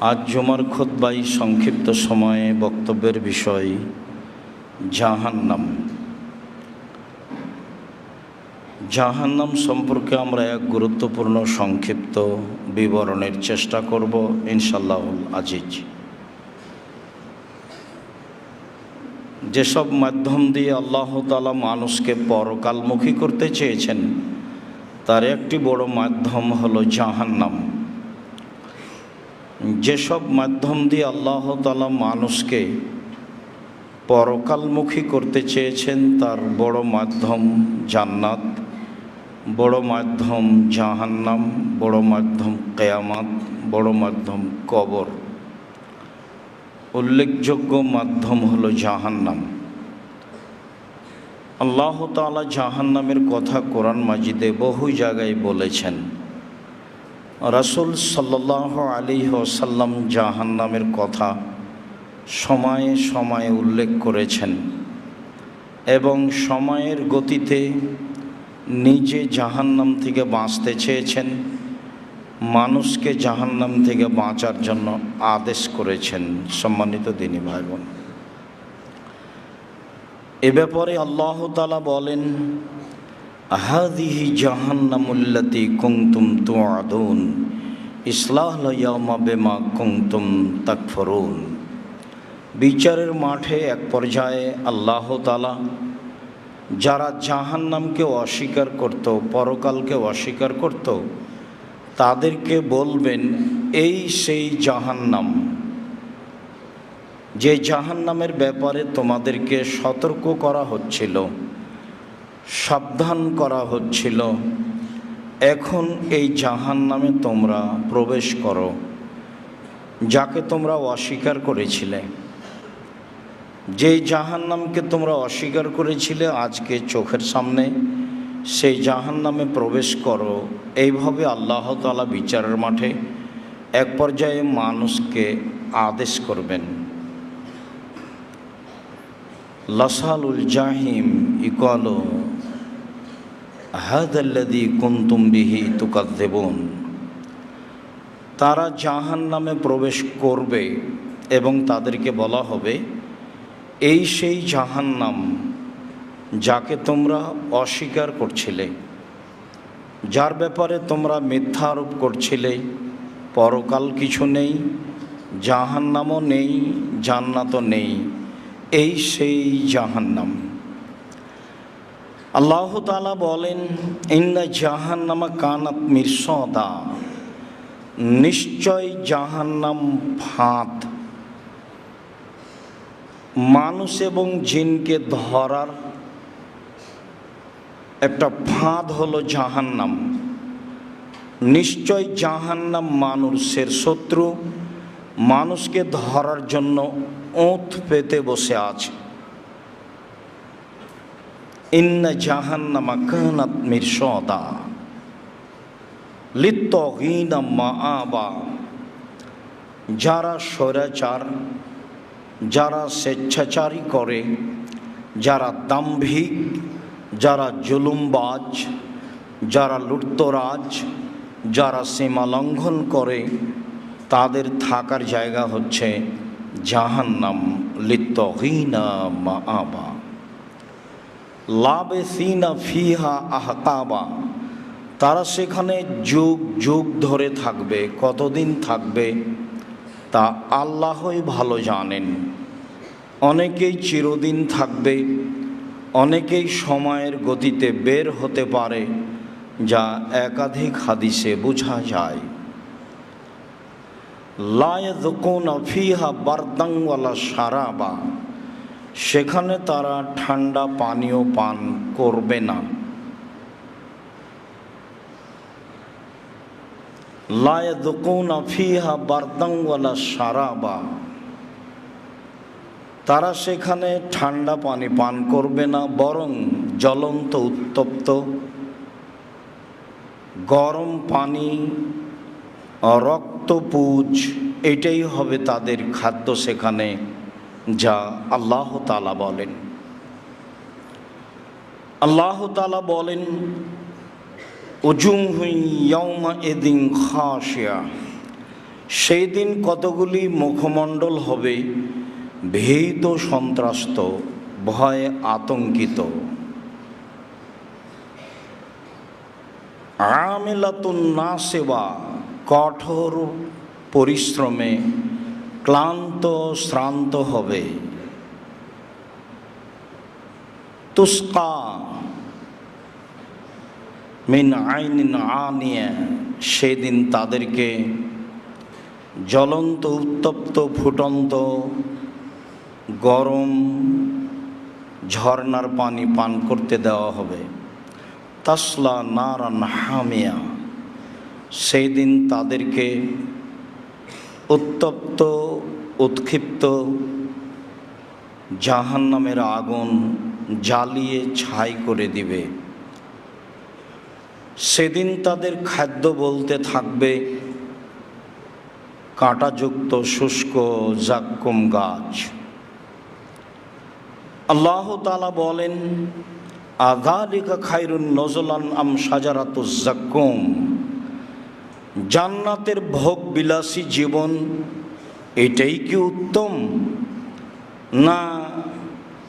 আজ জুমার খুতবায় সংক্ষিপ্ত সময়ে বক্তব্যের বিষয় জাহান্নাম। জাহান্নাম সম্পর্কে আমরা এক গুরুত্বপূর্ণ সংক্ষিপ্ত বিবরণের চেষ্টা করব ইনশাআল্লাহুল আজিজ। যেসব মাধ্যম দিয়ে আল্লাহ তাআলা মানুষকে পরকালমুখী করতে চেয়েছেন তার একটি বড় মাধ্যম হলো জাহান্নাম। যেসব মাধ্যম দিয়ে আল্লাহ তাআলা মানুষকে পরকালমুখী করতে চেয়েছেন তার বড় মাধ্যম জান্নাত, বড় মাধ্যম জাহান্নাম, বড় মাধ্যম কিয়ামত, বড় মাধ্যম কবর। উল্লেখযোগ্য মাধ্যম হলো জাহান্নাম। আল্লাহ তাআলা জাহান্নামের কথা কোরআন মাজিদে বহু জায়গায় বলেছেন। রাসূল সাল্লাল্লাহু আলাইহি ওয়াসাল্লাম জাহান্নামের কথা সময়ে সময়ে উল্লেখ করেছেন এবং সময়ের গতিতে নিজে জাহান্নাম থেকে বাঁচতে চেয়েছেন, মানুষকে জাহান্নাম থেকে বাঁচার জন্য আদেশ করেছেন। সম্মানিত দিনী ভাই বোন, এ ব্যাপারে আল্লাহ তাআলা বলেন, হাযিহি জাহান্নামুল্লাতী কুনতুম তুআদুন ইসলাহা ইয়াওমা বিমা কুনতুম তাকফুরুন। বিচারের মাঠে এক পর্যায়ে আল্লাহ তাআলা যারা জাহান্নামকে অস্বীকার করত, পরকালকে অস্বীকার করত, তাদেরকে বলবেন, এই সেই জাহান্নাম যে জাহান্নামের ব্যাপারে তোমাদেরকে সতর্ক করা হচ্ছিল, সাবধান করা হচ্ছিল, এখন এই জাহান্নামে তোমরা প্রবেশ করো, যাকে তোমরা অস্বীকার করেছিলে। যেই জাহান্নামকে তোমরা অস্বীকার করেছিলে আজকে চোখের সামনে সেই জাহান্নামে প্রবেশ করো। এইভাবে আল্লাহ তাআলা বিচারের মাঠে এক পর্যায়ে মানুষকে আদেশ করবেন। লাসালুল জাহিম ইকালু হাযাল্লাযী কুনতুম বিহি তুকাযযিবুন। তারা জাহান্নামে প্রবেশ করবে এবং তাদেরকে বলা হবে, এই সেই জাহান্নাম যাকে তোমরা অস্বীকার করছিলে, যার ব্যাপারে তোমরা মিথ্যা আরোপ করছিলে। পরকাল কিছু নেই, জাহান্নামও নেই, জান্নাতও নেই, এই সেই জাহান্নাম। আল্লাহ তাআলা বলেন, ইন্না জাহান্নামা কানাত মিরসাদা, নিশ্চয় জাহান্নাম ফাঁদ। মানুষ এবং জিনকে ধরার একটা ফাঁদ হলো জাহান্নাম। নিশ্চয় জাহান্নাম মানুষের শত্রু, মানুষকে ধরার জন্য ওঁত পেতে বসে আছে। ইন্না জাহান্নামা কানাত মিরসাদা লিত্তাগীনা মাআবা। যারা স্বৈরাচার, যারা স্বেচ্ছাচারী করে, যারা দাম্ভিক, যারা জুলুমবাজ, যারা লুটতরাজ, যারা সীমা লঙ্ঘন করে, তাদের থাকার জায়গা হচ্ছে জাহান্নাম। লিত্তাগীনা মাআবা লাবিসিনা ফিহা আহকাবা। তারা সেখানে যুগ যুগ ধরে থাকবে। কতদিন থাকবে তা আল্লাহই ভালো জানেন। অনেকেই চিরদিন থাকবে, অনেকেই সময়ের গতিতে বের হতে পারে, যা একাধিক হাদিসে বোঝা যায়। লা ইয়াযকুনা ফিহা বারদান ওয়ালা শারাবা। সেখানে তারা ঠান্ডা পানীয় পান করবে না। লা ইয়াযকুনা ফিহা বারদান ওয়ালা শারাবা। তারা সেখানে ঠান্ডা পানি পান করবে না, বরং জ্বলন্ত উত্তপ্ত গরম পানি, রক্তপুঁজ, এটাই হবে তাদের খাদ্য সেখানে, যা আল্লাহ তাআলা বলেন। আল্লাহ তাআলা বলেন, উজুহু ইয়াওমা ইযিন খাশিয়া, সেই দিন কতগুলি মুখমণ্ডল হবে ভীত সন্ত্রস্ত, ভয়ে আতঙ্কিত। আমিলাতুন নাসিবা, কঠোর পরিশ্রমে ক্লান্ত শ্রান্ত হবে। তুসকা মিন আইনিন আনিয়া, সেদিন তাদেরকে জ্বলন্ত উত্তপ্ত ফুটন্ত গরম ঝর্ণার পানি পান করতে দেওয়া হবে। তাসলা নারান হামিয়া, সেই দিন তাদেরকে উত্তপ্ত উৎক্ষিপ্ত জাহান্নামের আগুন জ্বালিয়ে ছাই করে দিবে। সেদিন তাদের খাদ্য বলতে থাকবে কাঁটাযুক্ত শুষ্ক জাক্কুম গাছ। আল্লাহ তাআলা বলেন, আযালিকা খায়রুন নজলান আম শাজারাতুজ জাক্কুম, জান্নাতের ভোগ বিলাসী জীবন এটাই কি উত্তম, না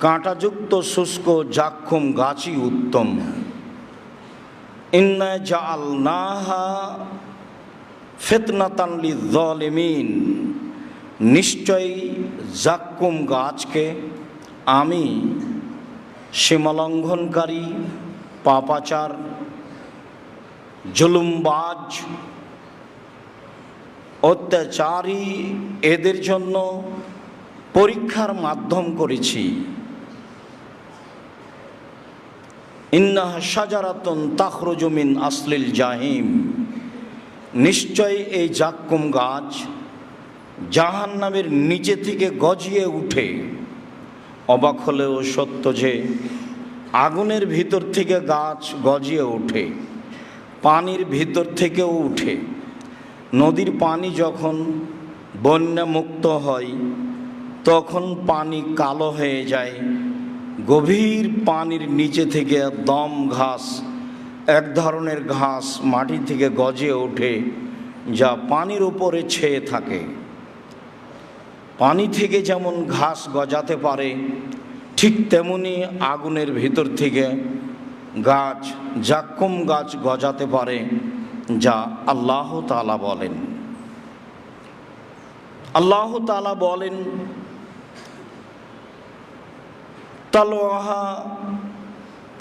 কাঁটাযুক্ত শুষ্ক জাক্কুম গাছই উত্তম? ইন্না জাআলনাহা ফিতনাতান লিয-যালিমিন, নিশ্চয়ই জাক্কুম গাছকে আমি সীমালঙ্ঘনকারী, পাপাচার, জুলুমবাজ, অত্যাচারী এদের জন্য পরীক্ষার মাধ্যম করেছি। ইন্নাহা শাজারাতুন তাখরুজু মিন আসলিল জাহিম, নিশ্চয় এই জাক্কুম গাছ জাহান্নামের নিচে থেকে গজিয়ে উঠে। অবাক হলেও সত্য যে আগুনের ভিতর থেকে গাছ গজিয়ে ওঠে, পানির ভিতর থেকেও উঠে। নদীর পানি যখন বন্যা মুক্ত হয় তখন পানি কালো হয়ে যায়, গভীর পানির নিচে থেকে দম ঘাস, এক ধরনের ঘাস মাটি থেকে গজিয়ে ওঠে, যা পানির উপরে ছেয়ে থাকে। পানি থেকে যেমন ঘাস গজাতে পারে, ঠিক তেমনি আগুনের ভিতর থেকে গাছ, জাক্কুম গাছ গজাতে পারে, যা আল্লাহ তাআলা বলেন। আল্লাহ তাআলা বলেন, তালওয়াহা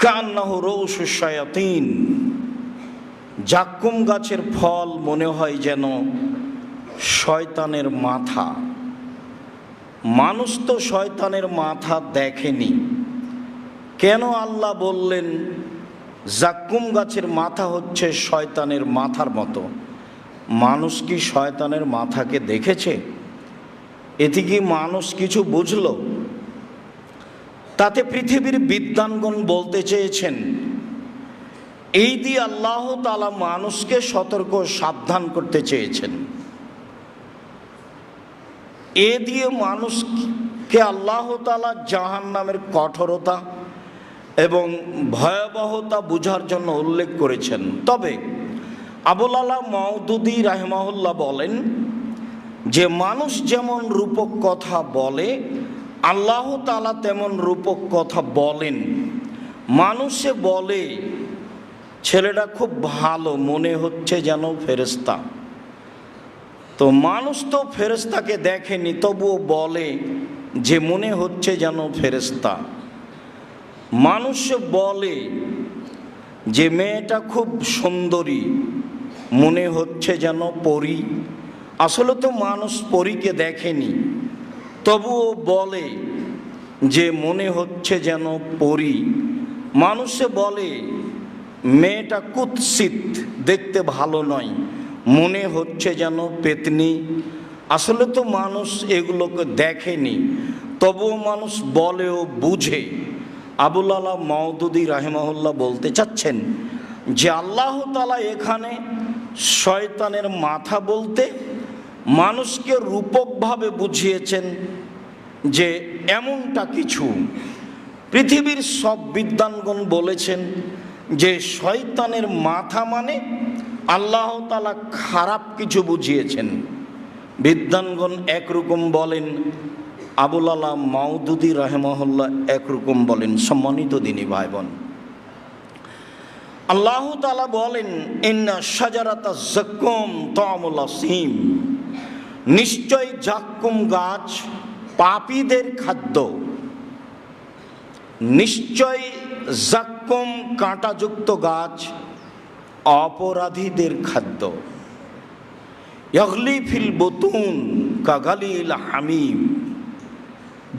কান্নাহু রউসুশ শায়াতিন, জাক্কুম গাছের ফল মনে হয় যেন শয়তানের মাথা। মানুষ তো শয়তানের মাথা দেখেনি, কেন আল্লাহ বললেন জাক্কুম গাছের মাথা হচ্ছে শয়তানের মাথার মতো? মানুষ কি শয়তানের মাথাকে দেখেছে? এতে কি মানুষ কিছু বুঝলো? তাতে পৃথিবীর বিদ্বানগণ বলতে চেয়েছেন, এই দিয়ে আল্লাহ তাআলা মানুষকে সতর্ক সাবধান করতে চেয়েছেন। এ দিয়ে মানুষকে আল্লাহ তাআলা জাহান্নামের কঠোরতা এবং ভয়াবহতা বুঝার জন্য উল্লেখ করেছেন। তবে আবুল আলা মওদুদী রাহিমাহুল্লাহ বলেন যে মানুষ যেমন রূপক কথা বলে, আল্লাহ তাআলা তেমন রূপক কথা বলেন। মানুষে বলে ছেলেটা খুব ভালো, মনে হচ্ছে যেন ফেরেশতা। তো মানুষ তো ফেরেশতাকে দেখেনি, তবুও বলে যে মনে হচ্ছে যেন ফেরেশতা। মানুষ বলে যে মেয়েটা খুব সুন্দরী, মনে হচ্ছে যেন পরী। আসলে তো মানুষ পরীকে দেখেনি, তবুও বলে যে মনে হচ্ছে যেন পরী। মানুষে বলে মেয়েটা কুৎসিত, দেখতে ভালো নয়, মনে হচ্ছে যেন পেতনি। আসলে তো মানুষ এগুলোকে দেখেনি, তবুও মানুষ বলেও বুঝে। আবুল আলা মওদুদী রাহিমাহুল্লাহ বলতে চাচ্ছেন যে আল্লাহ তাআলা এখানে শয়তানের মাথা বলতে মানুষকে রূপকভাবে বুঝিয়েছেন যে এমনটা কিছু। পৃথিবীর সব বিদ্বানগণ বলেছেন যে শয়তানের মাথা মানে আল্লাহ তাআলা খারাপ কিছু বুঝিয়েছেন। বিদ্বানগণ একরকম বলেন, আবুল আলা মাউদুদি রাহেমাহুল্লাহ একরকম বলেন। সম্মানিত দিনী ভাই বোন, আল্লাহ তাআলা বলেন, ইন্না শাজারাতা যাক্কুম তা'মুল আসীম, নিশ্চয় যাক্কুম গাছ পাপীদের খাদ্য। নিশ্চয় যাক্কুম কাঁটাযুক্ত গাছ অপরাধীদের খাদ্য। ইয়াগলি ফিল বুতুন কাগালিল হামিম,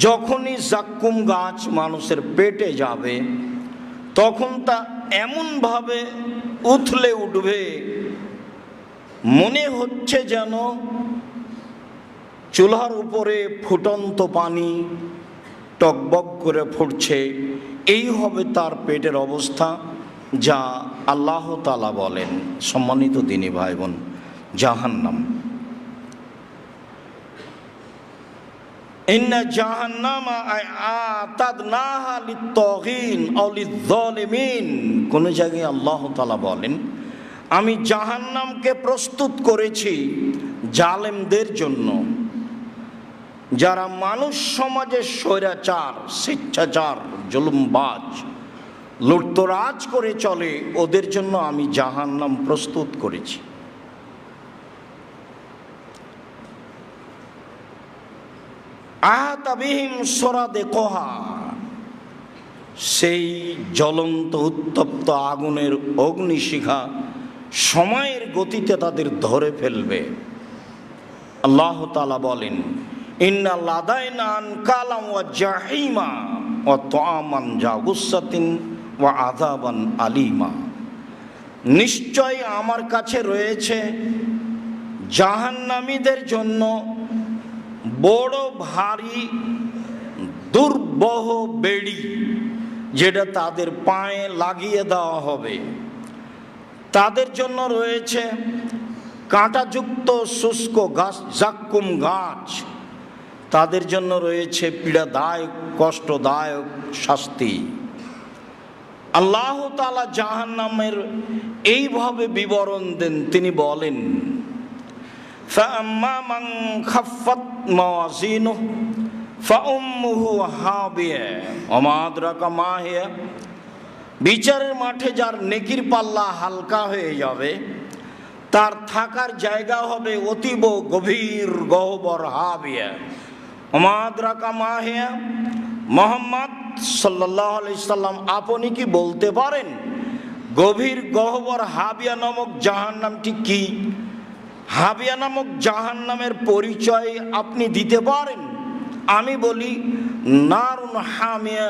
যখনই যাক্কুম গাছ মানুষের পেটে যাবে তখন তা এমনভাবে উথলে উঠবে, মনে হচ্ছে যেন চুলার উপরে ফুটন্ত পানি টকবক করে ফুটছে। এই হবে তার পেটের অবস্থা, যা আল্লাহ তাআলা বলেন। সম্মানিত দিনী ভাই বোন, জাহান্নাম, ইন্না জাহান্নামা আ'তাদনাহা লিত-তাগীন আও লিয-যালিমিন। কোন জায়গায় আল্লাহ তাআলা বলেন, আমি জাহান্নামকে প্রস্তুত করেছি জালেমদের জন্য, যারা মানুষ সমাজে স্বৈরাচার, স্বেচ্ছাচার, জুলুমবাজ, লুটতরাজ করে চলে, ওদের জন্য আমি জাহান্নাম প্রস্তুত করেছি। আহাতা বিহিম সুরাদিকুহা, সেই জ্বলন্ত উত্তপ্ত আগুনের অগ্নিশিখা সময়ের গতিতে তাদের ধরে ফেলবে। আল্লাহ তাআলা বলেন, ইন্না লাদাইনা আনকালাম ওয়া জাহিমা ওয়া তা'আমান যা গুসসাতিন ওয়া আযাবান আলিমা, নিশ্চয় আমার কাছে রয়েছে জাহান্নামীদের জন্য বড় ভারী দুর্বহ বেড়ি, যেটা তাদের পায়ে লাগিয়ে দেওয়া হবে। তাদের জন্য রয়েছে কাঁটাযুক্ত শুষ্ক গাছ, যাক্কুম গাছ। তাদের জন্য রয়েছে পীড়াদায়ক, কষ্টদায়ক শাস্তি। আল্লাহ তাআলা জাহান্নামের এইভাবে বিবরণ দেন, তিনি বলেন, ফাআম্মা মান খাফফাত মাওয়াজিনুহু ফাউম্মুহু হাবিয়া ওয়া মা আদরাকা মা হিয়া, বিচারের মাঠে যার নেকির পাল্লা হালকা হয়ে যাবে তার থাকার জায়গা হবে অতীব গভীর গহ্বর। হাবিয়া ওয়া মা আদরাকা মা হিয়া, মুহাম্মদ সাল্লাল্লাহু আলাইহি সাল্লাম আপনি কি বলতে পারেন গভীর গহ্বর হাবিয়া নামক জাহান্নামটি কি? হাবিয়া নামক জাহান্নামের পরিচয় আপনি দিতে পারেন? আমি বলি, নারুন হামিয়া,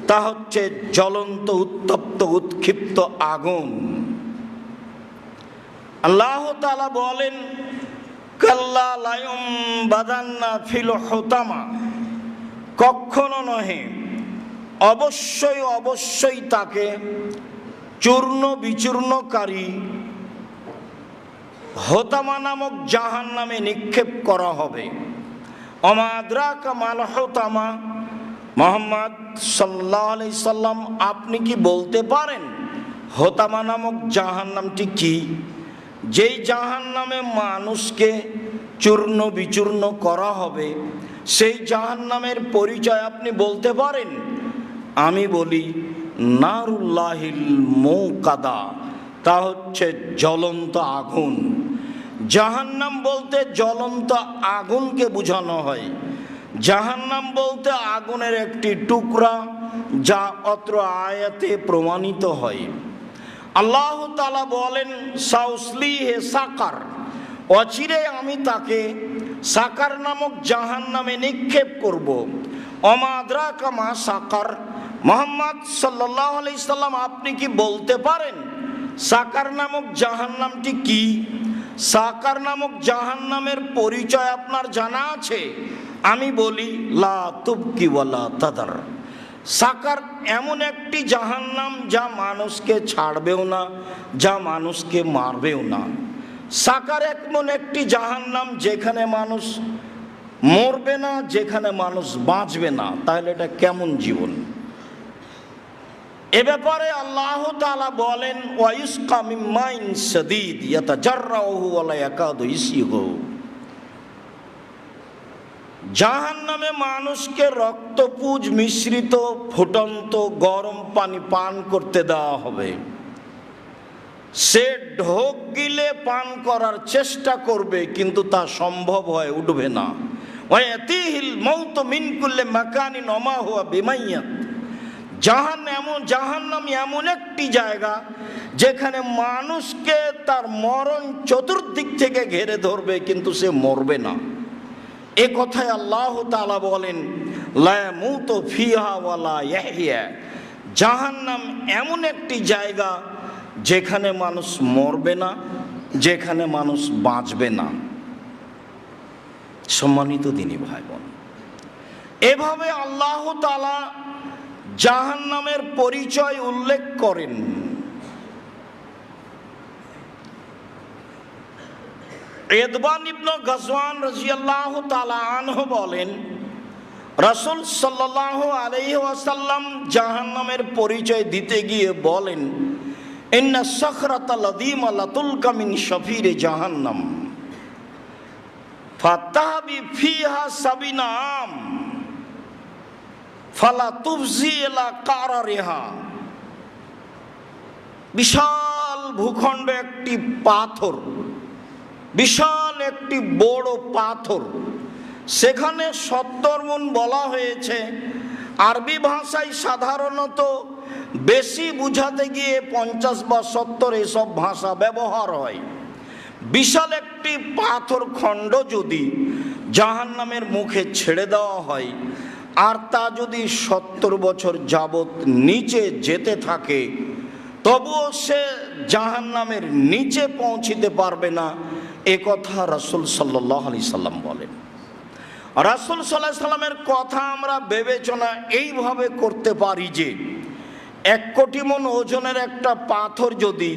তা হচ্ছে জ্বলন্ত উত্তপ্ত উৎক্ষিপ্ত আগুন। আল্লাহ তাআলা বলেন, কাল্লা লা ইউমবাদান্না ফিল হুতামা, কখনো নহে, অবশ্যই অবশ্যই তাকে চূর্ণ বিচূর্ণকারী হোতামা নামক জাহান্নামে নিক্ষেপ করা হবে। ওমা আদরাকা মাল হোতামা, মুহাম্মদ সাল্লাল্লাহু আলাইহি সাল্লাম আপনি কি বলতে পারেন হোতামা নামক জাহান্নামটি কি? যেই জাহান্নামে মানুষকে চূর্ণ বিচূর্ণ করা হবে, সেই জাহান্নামের পরিচয় আপনি বলতে পারেন? আমি বলি, নারুল্লাহিল মুকাদা, তা হচ্ছে জ্বলন্ত আগুন। জাহান্নাম বলতে জ্বলন্ত আগুনকে বোঝানো হয়। জাহান্নাম বলতে আগুনের একটি টুকরা, যা অত্র আয়াতে প্রমাণিত হয়। আল্লাহ তাআলা বলেন, সাউসলিহি সাকার, অচিরে আমি তাকে সাকার নামক জাহান্নামে নিক্ষেপ করব। ওমা আদরাকা মা সাকার, মুহাম্মদ সাল্লাল্লাহু আলাইহি সাল্লাম আপনি কি বলতে পারেন সাকার নামক জাহান্নামটি কি? সাকার নামক জাহান্নামের পরিচয় আপনার জানা আছে? আমি বলি, লা তুবকি ওয়ালা তাদার। সাকার এমন একটি জাহান্নাম যা মানুষকে ছাড়বেও না, যা মানুষকে মারবেও না। সাকার এমন একটি জাহান্নাম যেখানে মানুষ মরবে না, যেখানে মানুষ বাঁচবে না। তাহলে এটা কেমন জীবন? এ ব্যাপারে আল্লাহ তাআলা বলেন, ওয়ায়ুসকা মিন মাইন শাদীদ ইয়াতাজাররাহু ওয়া লা ইয়াকাদু ইসিগু। জাহান্নামে মানুষকে রক্তপুঁজ মিশ্রিত ফুটন্ত গরম পানি পান করতে দেওয়া হবে। সে ঢোক গিলে পান করার চেষ্টা করবে, কিন্তু তা সম্ভব হয়ে উঠবে না। ওয়ায়াতিহিল মাউতু মিন কুল্লি মাকানিন ওয়া মা হুয়া বিমাইয়াত। জাহান্নাম এমন একটি জায়গা যেখানে মানুষকে তার মরণ চতুর্দিক থেকে ঘিরে ধরবে, কিন্তু সে মরবে না। এ কথায় আল্লাহ তাআলা বলেন, লা ইয়ামুতু ফিহা ওয়া লা ইয়াহইয়া। জাহান্নাম এমন একটি জায়গা যেখানে মানুষ মরবে না, যেখানে মানুষ বাঁচবে না। সম্মানিত দিনী ভাই বোন, এভাবে আল্লাহ তাআলা জাহান্নামের পরিচয় উল্লেখ করেন। ইদবান ইবনে গাজওয়ান রাদিয়াল্লাহু তাআলা আনহু বলেন, রাসূল সাল্লাল্লাহু আলাইহি ওয়াসাল্লাম জাহান্নামের পরিচয় দিতে গিয়ে বলেন, ইন্না সাখরাতাল আযীমা লাতুলকা মিন শাফিরে জাহান্নাম ফাতাবি ফিহা সাবিনা আম ফালা তুফজি ইলা কারারিহা। বিশাল ভূখণ্ড একটি পাথর, বিশাল একটি বড় পাথর, সেখানে 70 মণ বলা হয়েছে। আরবি ভাষায় সাধারণত বেশি বুঝাতে গিয়ে 50 বা 70 এসব ভাষা ব্যবহার হয়। বিশাল একটি পাথর খণ্ড যদি জাহান্নামের মুখে ছেড়ে দেওয়া হয়, আর তা যদি 70 বছর যাবৎ নিচে যেতে থাকে, তবুও সে জাহান্নামের নিচে পৌঁছিতে পারবে না। এ কথা রাসূল সাল্লাল্লাহু আলাইহি সাল্লাম বলেন। রাসূল সাল্লাল্লাহু আলাইহি সাল্লামের কথা আমরা বিবেচনা এইভাবে করতে পারি যে 1 কোটি মণ ওজনের একটা পাথর যদি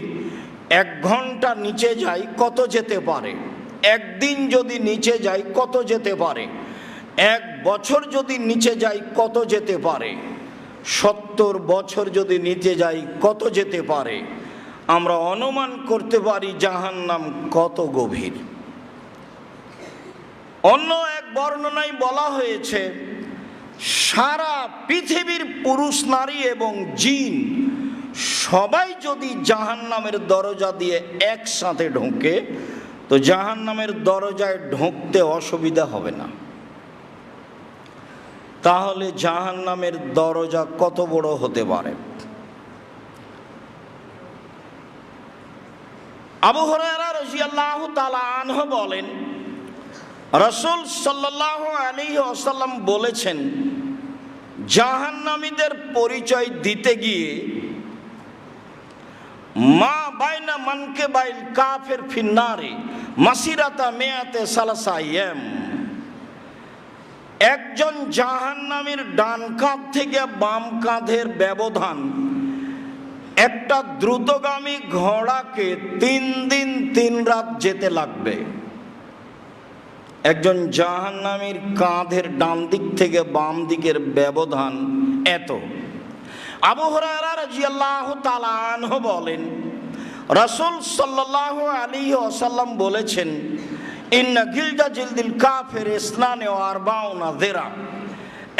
1 ঘন্টা নিচে যায়, কত যেতে পারে? 1 দিন যদি নিচে যায়, কত যেতে পারে? 1 বছর যদি নিচে যায়, কত যেতে পারে? 70 বছর যদি নিচে যায়, কত যেতে পারে? আমরা অনুমান করতে পারি জাহান্নাম কত গভীর। অন্য এক বর্ণনায় বলা হয়েছে, সারা পৃথিবীর পুরুষ নারী এবং জিন সবাই যদি জাহান্নামের দরজা দিয়ে একসাথে ঢোকে, তো জাহান্নামের দরজায় ঢুকতে অসুবিধা হবে না। তাহলে জাহান্নামের দরজা কত বড় হতে পারে? আবু হুরায়রা রাদিয়াল্লাহু তাআলা আনহু বলেন, রাসূল সাল্লাল্লাহু আলাইহি ওয়াসাল্লাম বলেছেন, জাহান্নামীদের পরিচয় দিতে গিয়ে মা বাইনা মানকিবাইল কাফির ফিন্নারে মাসিরাতা মিয়াতে সালাসা আইয়াম। একজন জাহান্নামীর ডান কাঁধ থেকে বাম কাঁধের ব্যবধান একটা দ্রুতগামী ঘোড়াকে 3 দিন 3 রাত যেতে লাগবে। একজন জাহান্নামীর কাঁধের ডান দিক থেকে বাম দিকের ব্যবধান এত। আবু হুরায়রা রাদিয়াল্লাহু তাআলা আনহু বলেন, রাসূল সাল্লাল্লাহু আলাইহি ওয়াসাল্লাম বলেছেন, ইন্না গিলদা জিলদিল কাফির ইসনানে ওয়া আরবাউনা যিরা।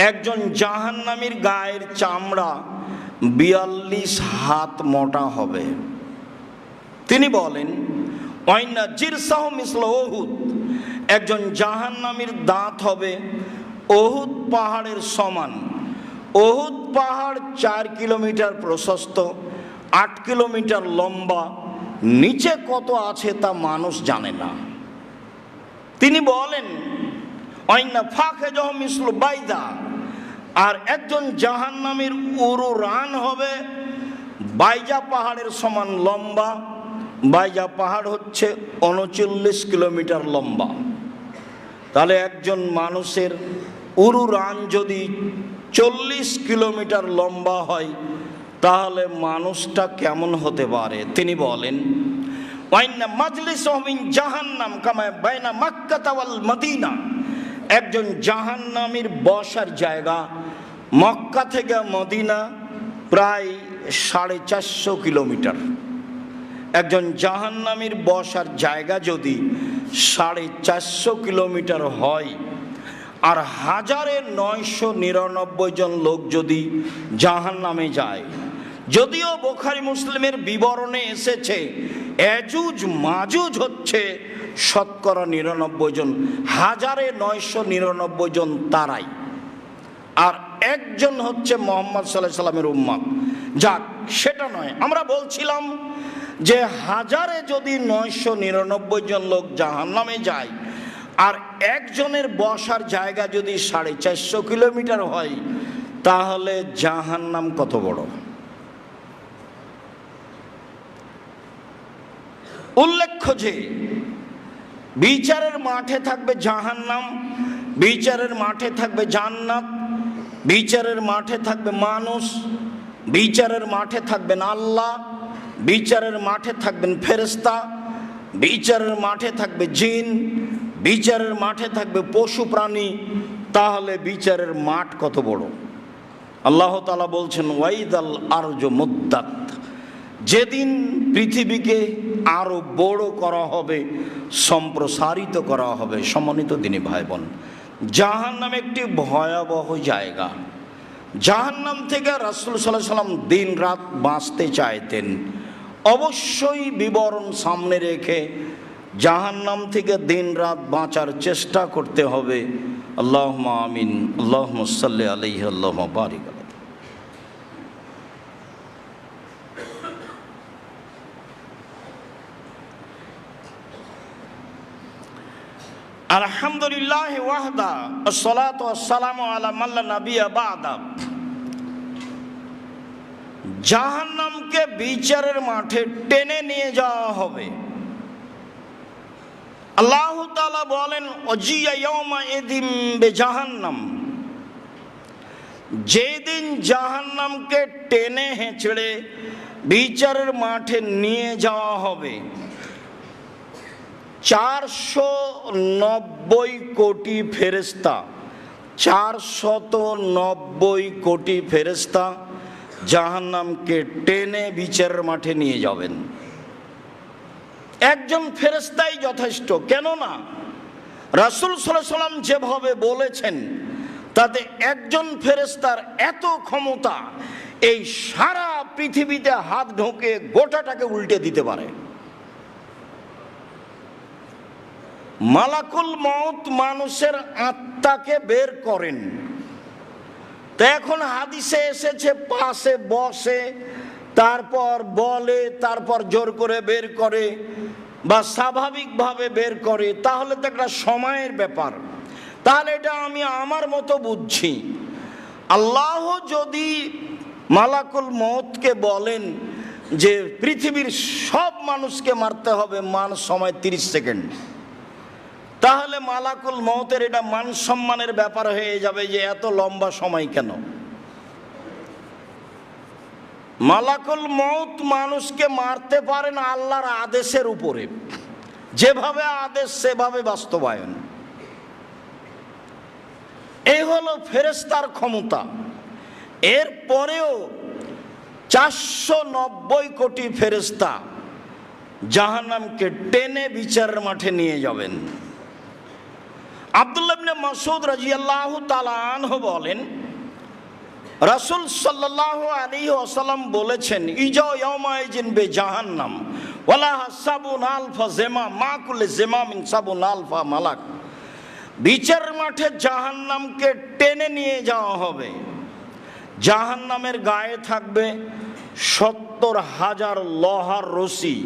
একজন জাহান্নামীর গায়ের চামড়া 42 হাত মোটা হবে। তিনি বলেন, ওয়াইন্না জিরসাহু মিসলা উহুদ। একজন জাহান্নামীর দাঁত হবে উহুদ পাহাড়ের সমান। উহুদ পাহাড় 4 কিলোমিটার প্রশস্ত, 8 কিলোমিটার লম্বা। নিচে কত আছে তা মানুষ জানে না। তিনি বলেন, ওয়াইন্না ফাখিজাহু মিসলু বাইদা। আর একজন জাহান্নামীর উরু রান হবে বাইজা পাহাড়ের সমান লম্বা। বাইজা পাহাড় হচ্ছে 39 কিলোমিটার লম্বা। তাহলে একজন মানুষের উরু রান যদি 40 কিলোমিটার লম্বা হয়, তাহলে মানুষটা কেমন হতে পারে? তিনি বলেন, ওয়াইন্না মাজলিসুহু মিন জাহান্নাম কামা বাইনা মক্কা ওয়াল মদিনা। একজন জাহান্নামীর বসার জায়গা মক্কা থেকে মদিনা প্রায় 450 কিলোমিটার। একজন জাহান্নামীর বসার জায়গা যদি 450 কিলোমিটার হয়, আর 1999 জন লোক যদি জাহান্নামে যায়, যদিও বুখারী মুসলিমের বিবরণে এসেছে এজুজ মাজুজ হচ্ছে শতকরা 99 জন, 1999 জন তারাই, আর একজন হচ্ছে মুহাম্মদ সাল্লাল্লাহু আলাইহি সাল্লামের উম্মত। যাক, সেটা নয়, আমরা বলছিলাম যে 1000-এ যদি 999 জন লোক জাহান্নামে যায় আর একজনের বসার জায়গা যদি 450 কিলোমিটার হয়, তাহলে জাহান্নাম কত বড়। উল্লেখ্য যে বিচারের মাঠে থাকবে জাহান্নাম, বিচারের মাঠে থাকবে জান্নাত, বিচারের মাঠে থাকবে মানুষ, বিচারের মাঠে থাকবেন আল্লাহ, বিচারের মাঠে থাকবেন ফেরেশতা, বিচারের মাঠে থাকবে জিন, বিচারের মাঠে থাকবে পশু প্রাণী। তাহলে বিচারের মাঠ কত বড়। আল্লাহ তাআলা বলছেন ওয়াইদাল আরজু মুদ্দাত, যেদিন পৃথিবীকে আরো বড় করা হবে, সম্প্রসারিত করা হবে। সম্মানিত দিনী ভাই বোন, জাহান্নাম একটি ভয়াবহ জায়গা। জাহান্নাম থেকে রাসূল সাল্লাল্লাহু আলাইহি সাল্লাম দিন রাত বাঁচতে চাইতেন। অবশ্যই বিবরণ সামনে রেখে জাহান্নাম থেকে দিন রাত বাঁচার চেষ্টা করতে হবে। আল্লাহুম্মা আমিন, আল্লাহুম্মা সাল্লি আলাইহি, আল্লাহুম্মা বারিক আলাইহি। আলহামদুলিল্লাহ ওয়াহদা, আসসালাতু ওয়াসসালামু আলা মান লা নাবিয়্যা বা'দা। জাহান্নামকে বিচারের মাঠে টেনে নিয়ে যাওয়া হবে। আল্লাহ তাআলা বলেন ওয়াজিয়া ইয়াউমা ইযিম বিজাহান্নাম, যেদিন জাহান্নামকে টেনে হেঁচড়ে বিচারের মাঠে নিয়ে যাওয়া হবে, 490 কোটি ফেরেশতা, 490 কোটি ফেরেশতা জাহান্নামকে টেনে বিচারের মাঠে নিয়ে যাবেন। একজন ফেরেশতাই যথেষ্ট, কেননা রাসূল সাল্লাল্লাহু আলাইহি সাল্লাম যেভাবে বলেছেন তাতে একজন ফেরেশতার এত ক্ষমতা, এই সারা পৃথিবীতে হাত ঢোকে গোটাটাকে উল্টে দিতে পারে। মালাকুল মউত মানুষের আত্মাকে বের করেন। তো এখন হাদিসে এসেছে পাশে বসে, তারপর বলে, তারপর জোর করে বের করে বা স্বাভাবিকভাবে বের করে, তাহলে তো একটা সময়ের ব্যাপার। তাহলে এটা আমি আমার মতো বুঝছি। আল্লাহ যদি মালাকুল মউতকে বলেন যে পৃথিবীর সব মানুষকে মারতে হবে সময় 30 সেকেন্ড, তাহলে মালাকুল মউতের এটা মান সম্মানের ব্যাপার হয়ে যাবে যে এত লম্বা সময় কেন। মালাকুল মউত মানুষকে মারতে পারেন আল্লাহর আদেশের উপরে, যেভাবে আদেশ সেভাবে বাস্তবায়ন। এই হলো ফেরেশতার ক্ষমতা। এরপরেও 490 কোটি ফেরেশতা জাহান্নামকে টেনে বিচারের মাঠে নিয়ে যাবেন। আব্দুল্লাহ ইবনে মাসউদ রাদিয়াল্লাহু তাআলা আনহু বলেন, রাসূল সাল্লাল্লাহু আলাইহি ওয়াসাল্লাম বলেছেন, ইজা ইয়াউমাইজিন বিজাহান্নাম ওয়ালা হাসাবুন আলফা জিমা মা কুল্লি জিমামিন সাবুন আলফা মালাক। বিচারের মাঠে জাহান্নামকে টেনে নিয়ে যাওয়া হবে। জাহান্নামের গায়ে থাকবে 70,000 লোহার রশি,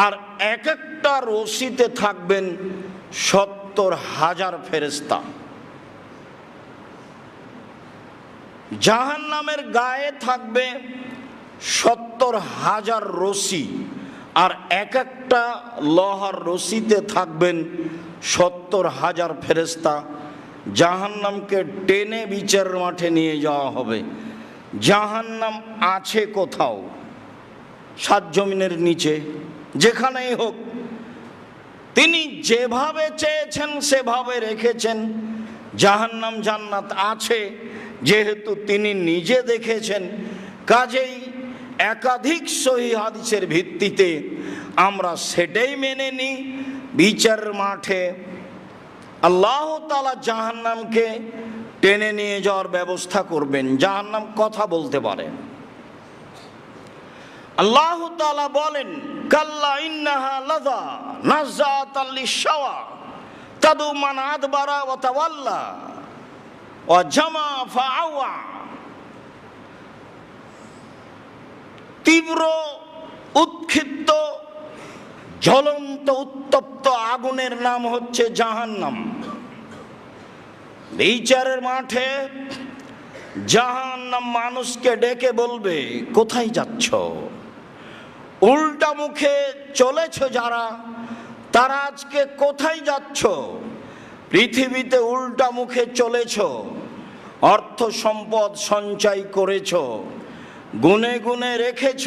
আর এক একটা রশিতে থাকবেন 70,000 ফেরেশতা। জাহান্নামের গায়ে থাকবে 70,000 রশি, আর এক একটা লোহার রশিতে থাকবেন 70,000 ফেরেশতা। জাহান্নামকে টেনে বিচারের মাঠে নিয়ে যাওয়া হবে। জাহান্নাম আছে কোথাও, 7 জমিনের নিচে, যেখানেই হোক। তিনি যেভাবে চেয়েছেন সেভাবে রেখেছেন। জাহান্নাম জান্নাত আছে যেহেতু তিনি নিজে দেখেছেন, কাজেই একাধিক সহিহ হাদিসের ভিত্তিতে আমরা সেটাই মেনে নিই। বিচারের মাঠে আল্লাহ তাআলা জাহান্নামকে টেনে নিয়ে যাওয়ার ব্যবস্থা করবেন। জাহান্নাম কথা বলতে পারে। আল্লাহ তাআলা বলেন, কাল্লা ইন্নাহা লাযা নাযাতাল লিশাওয়া তাদু মান আদবারা ওয়া তাওয়াল্লা ওয়া জামা ফাআওয়া। তীব্র উৎক্ষিপ্ত জ্বলন্ত উত্তপ্ত আগুনের নাম হচ্ছে জাহান্নাম। বিচারের মাঠে জাহান্নাম মানুষকে ডেকে বলবে, কোথায় যাচ্ছ? উল্টা মুখে চলেছ যারা, তারা আজকে কোথায় যাচ্ছ? পৃথিবীতে উল্টা মুখে চলেছ, অর্থ সম্পদ সঞ্চয় করেছ, গুনে গুনে রেখেছ,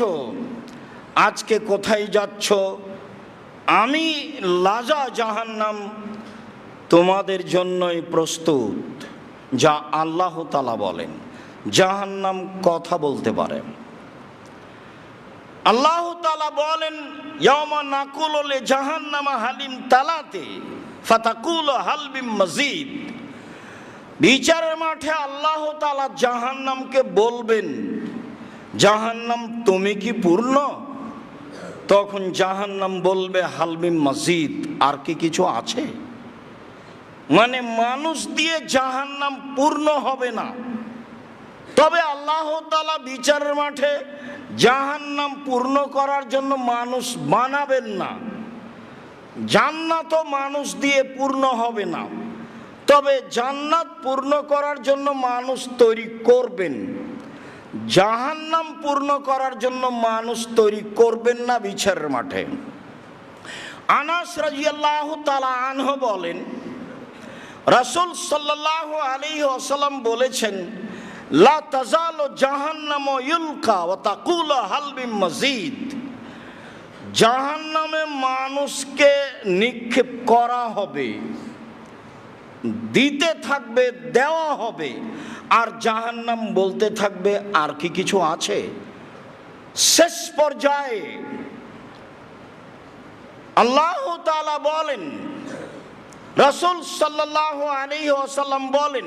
আজকে কোথায় যাচ্ছ? আমি লাজা জাহান্নাম তোমাদের জন্যই প্রস্তুত। যা আল্লাহ তাআলা বলেন। জাহান্নাম কথা বলতে পারে। আল্লাহ তাআলা বলেন, ইয়াওমা নাকুলু লি জাহান্নামা হালিম তালাতে ফাতাকুলু হাল মিন মাজিদ। বিচারের মাঠে আল্লাহ তাআলা জাহান্নামকে বলবেন, জাহান্নাম তুমি কি পূর্ণ? তখন জাহান্নাম বলবে, হাল মিন মাজিদ, আর কি কিছু আছে? মানে মানুষ দিয়ে জাহান্নাম পূর্ণ হবে না। তবে আল্লাহ তাআলা বিচারের মাঠে জাহান্নাম পূর্ণ করার জন্য মানুষ বানাবেন না। জান্নাতও মানুষ দিয়ে পূর্ণ হবে না, তবে জান্নাত পূর্ণ করার জন্য মানুষ তৈরি করবেন। জাহান্নাম পূর্ণ করার জন্য মানুষ তৈরি করবেন না বিচারের মাঠে। আনাস রাদিয়াল্লাহু তাআলা আনহু বলেন, রাসূল সাল্লাল্লাহু আলাইহি ওয়াসাল্লাম বলেছেন, লা তাজালু জাহান্নামু ইউলকা ওয়া তাকুলু হাল মিন মাজিদ। জাহান্নামে মানুষকে নিক্ষেপ করা হবে, দিতে থাকবে, দেওয়া হবে, আর জাহান্নাম বলতে থাকবে, আর কি কিছু আছে? শেষ পর্যায়ে আল্লাহ তাআলা বলেন, রাসূল সাল্লাল্লাহু আলাইহি ওয়াসাল্লাম বলেন,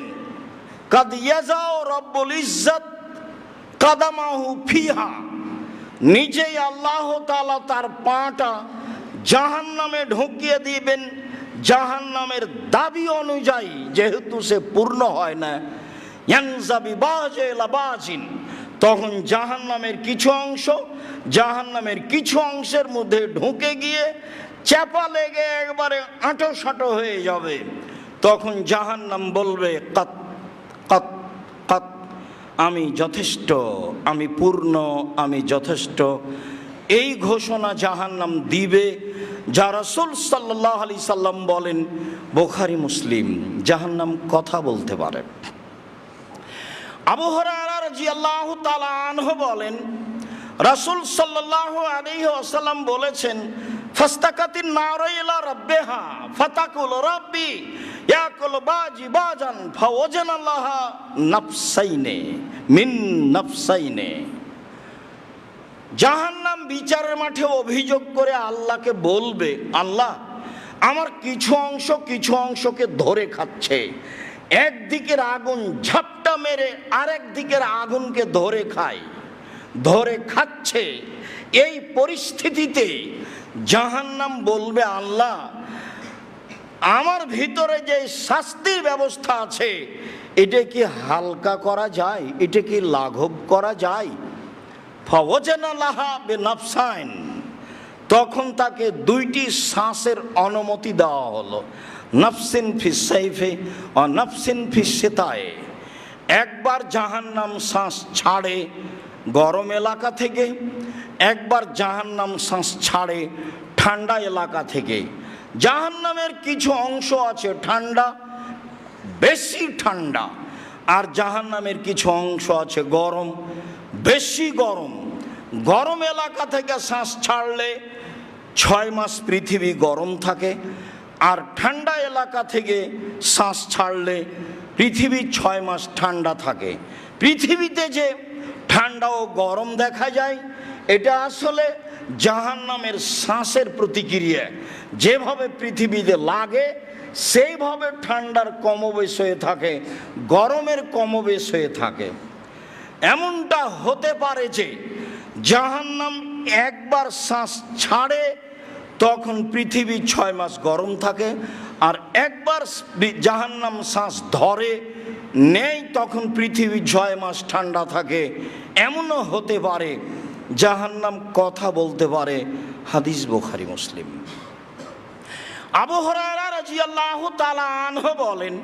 কাদ ইয়াজাউ রব্বুল ইজ্জত কাদামাহু ফিহা। নিজেই আল্লাহ তাআলা তার পাটা জাহান্নামে ঢুকিয়ে দিবেন জাহান্নামের দাবি অনুযায়ী, যেহেতু সে পূর্ণ হয় না। ইয়ানজাবি বাজে লাবাজিন, তখন জাহান্নামের কিছু অংশ জাহান্নামের কিছু অংশের মধ্যে ঢুকে গিয়ে চাপা লেগে একবারে আঁটো সাঁটো হয়ে যাবে। তখন জাহান্নাম বলবে, কাত কাত কাত, আমি যথেষ্ট, আমি পূর্ণ, আমি যথেষ্ট। এই ঘোষণা জাহান্নাম দিবে, যা রাসূল সাল্লাল্লাহু আলাইহি সাল্লাম বলেন, বুখারী মুসলিম। জাহান্নাম কথা বলতে পারে। আবু হুরায়রা রাদিয়াল্লাহু তাআলা আনহু বলেন, রাসূল সাল্লাল্লাহু আলাইহি ওয়াসাল্লাম বলেছেন, ফাস্তাকাতিন নারু ইলা রাব্বিহা ফাতাকুল রাব্বি ইয়াকুল বাজি বাজান ফাওয়াজানাল্লাহা নাফসাইনে মিন নাফসাইনে। জাহান্নাম বিচারের মাঠে অভিযোগ করে আল্লাহকে বলবে, আল্লাহ, আমার কিছু অংশকে ধরে খাচ্ছে। একদিকের আগুন ঝাপটা মেরে আরেক দিকের আগুনকে ধরে খায়, ধরে খাচ্ছে। এই পরিস্থিতিতে জাহান্নাম বলবে, আল্লাহ, আমার ভিতরে যে শাস্তির ব্যবস্থা আছে, এটা কি হালকা করা যায়? এটা কি লাঘব করা যায়? ফাওয়াজানাল্লাহা বিনাফসাইন, তখন তাকে দুইটি শ্বাসের অনুমতি দেওয়া হলো, নাফসিন ফিস সাইফে ও নাফসিন ফিস শিতায়ে। একবার জাহান্নাম শ্বাস ছাড়ে গরম এলাকা থেকে, একবার জাহান্নাম শ্বাস ছাড়ে ঠান্ডা এলাকা থেকে। জাহান্নামের কিছু অংশ আছে ঠান্ডা, বেশি ঠান্ডা, আর জাহান্নামের কিছু অংশ আছে গরম, বেশি গরম। গরম এলাকা থেকে শ্বাস ছাড়লে 6 মাস পৃথিবী গরম থাকে, আর ঠান্ডা এলাকা থেকে শ্বাস ছাড়লে পৃথিবী 6 মাস ঠান্ডা থাকে। পৃথিবীতে যে ঠান্ডা ও গরম দেখা যায়, এটা আসলে জাহান্নামের শ্বাসের প্রতিক্রিয়া। যেভাবে পৃথিবীতে লাগে সেইভাবে ঠান্ডার কমবেশ হয়ে থাকে, গরমের কমবেশ হয়ে থাকে। এমনটা হতে পারে যে জাহান্নাম একবার শ্বাস ছাড়ে তখন পৃথিবী 6 মাস গরম থাকে, আর একবার জাহান্নাম শ্বাস ধরে নেই তখন পৃথিবী 6 মাস ঠান্ডা থাকে। এমনও হতে পারে জাহান্নাম কথা বলতে পারে। হাদিস বুখারী মুসলিম। আবু হুরায়রা রাদিয়াল্লাহু তাআলা আনহু বলেন,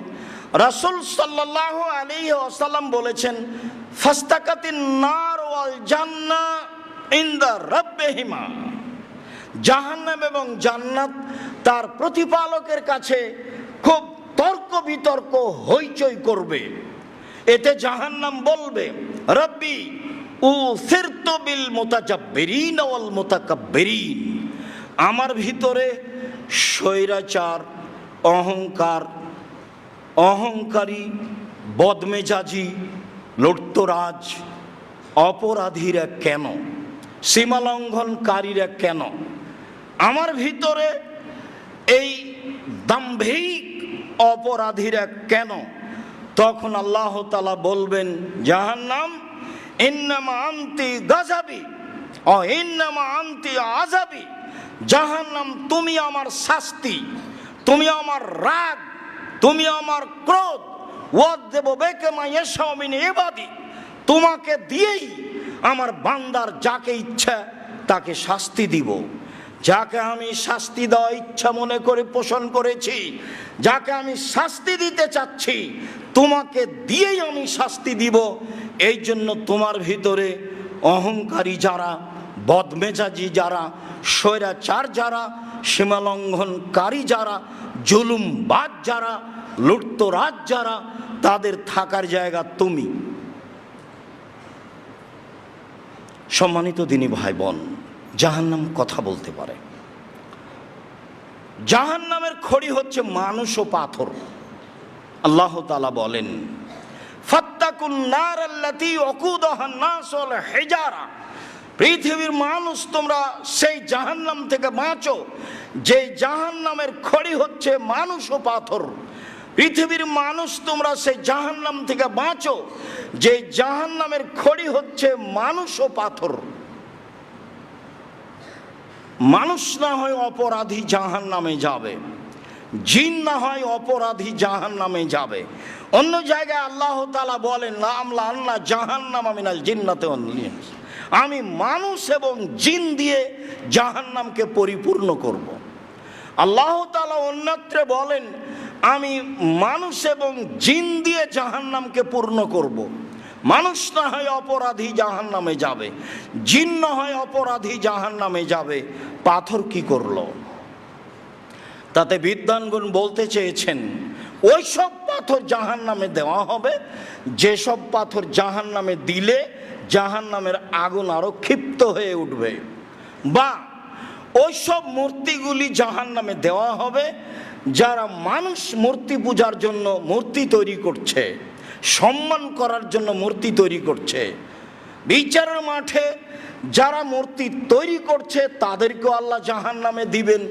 রাসূল সাল্লাল্লাহু আলাইহি ওয়াসাল্লাম বলেছেন, ফাস্তাকাতিন নার ওয়াল জান্নাহ ইনদা রাব্বিহিমা। জাহান্নাম এবং জান্নাত তার প্রতিপালকের কাছে খুব তর্ক বিতর্ক হইচই করবে। এতে জাহান্নাম বলবে, রব্বি উসিরতু বিল মুতাজাব্বিরিন ওয়াল মুতাকাব্বিরিন। আমার ভিতরে স্বৈরাচার, অহংকারী, বদমেজাজি, লুটতরাজ, অপরাধীরা কেন, সীমালঙ্ঘনকারীরা কেন, আমার ভিতরে এই দাম্ভিক অপরাধীরা কেন? তখন আল্লাহ তাআলা বলবেন, জাহান্নাম ইন্নামা আনতি গাযাবি ও ইন্নামা আনতি আযাবি। জাহান্নাম তুমি আমার শাস্তি, তুমি আমার রাগ, তুমি আমার ক্রোধ। ওয়াযিবু বিকা মা ইয়াশাউ মিন ইবাদি। তোমাকে দিয়েই আমার বান্দার যাকে ইচ্ছা তাকে শাস্তি দিব। যাকে আমি শাস্তি দেওয়া ইচ্ছা মনে করে পোষণ করেছি, যাকে আমি শাস্তি দিতে চাচ্ছি, তোমাকে দিয়েই আমি শাস্তি দিব। এই জন্য তোমার ভিতরে অহংকারী যারা, বদমেজাজি যারা, স্বৈরাচার যারা, সীমালঙ্ঘনকারী যারা, জুলুমবাজ যারা, লুটতরাজ যারা, তাদের থাকার জায়গা তুমি। সম্মানিত দিনী ভাই বোন, জাহান্নাম কথা বলতে পারে। জাহান্নামের খড়ি হচ্ছে মানুষ ও পাথর। আল্লাহ তাআলা বলেন, ফাত্তাকুন নার আল্লাতী ওয়াকুদুহান নাস ওয়াল হিজারা। পৃথিবীর মানুষ তোমরা সেই জাহান্নাম থেকে বাঁচো যে জাহান্নামের খড়ি হচ্ছে মানুষ ও পাথর। পৃথিবীর মানুষ তোমরা সেই জাহান্নাম থেকে বাঁচো যে জাহান্নামের খড়ি হচ্ছে মানুষ ও পাথর। মানুষ না হয় অপরাধী জাহান্নামে যাবে, জিন না হয় অপরাধী জাহান্নামে যাবে। অন্য জায়গায় আল্লাহ তাআলা বলেন, লা আমলা জাহান্নামা মিনাল জিন্নাতি ওয়াল ইনস। আমি মানুষ এবং জিন দিয়ে জাহান্নামকে পরিপূর্ণ করব। আল্লাহ তাআলা অন্যত্র বলেন, আমি মানুষ এবং জিন দিয়ে জাহান্নামকে পূর্ণ করব। মানুষ না হয় অপরাধী জাহান্নামে যাবে, জিন না হয় অপরাধী জাহান্নামে যাবে। পাথর কি করলো? তাতে বিদ্বানগণ বলতে চেয়েছেন, ওই সব পাথর জাহান্নামে দেওয়া হবে যেসব পাথর জাহান্নামে দিলে জাহান্নামের আগুন আরো ক্ষিপ্ত হয়ে উঠবে, বা ওই সব মূর্তিগুলি জাহান্নামে দেওয়া হবে যারা মানুষ মূর্তি পূজার জন্য মূর্তি তৈরি করছে, সম্মান করার জন্য মূর্তি তৈরি করছে। বিচারের মাঠে যারা মূর্তি তৈরি করছে তাদেরকেও আল্লাহ জাহান্নামে দিবেন।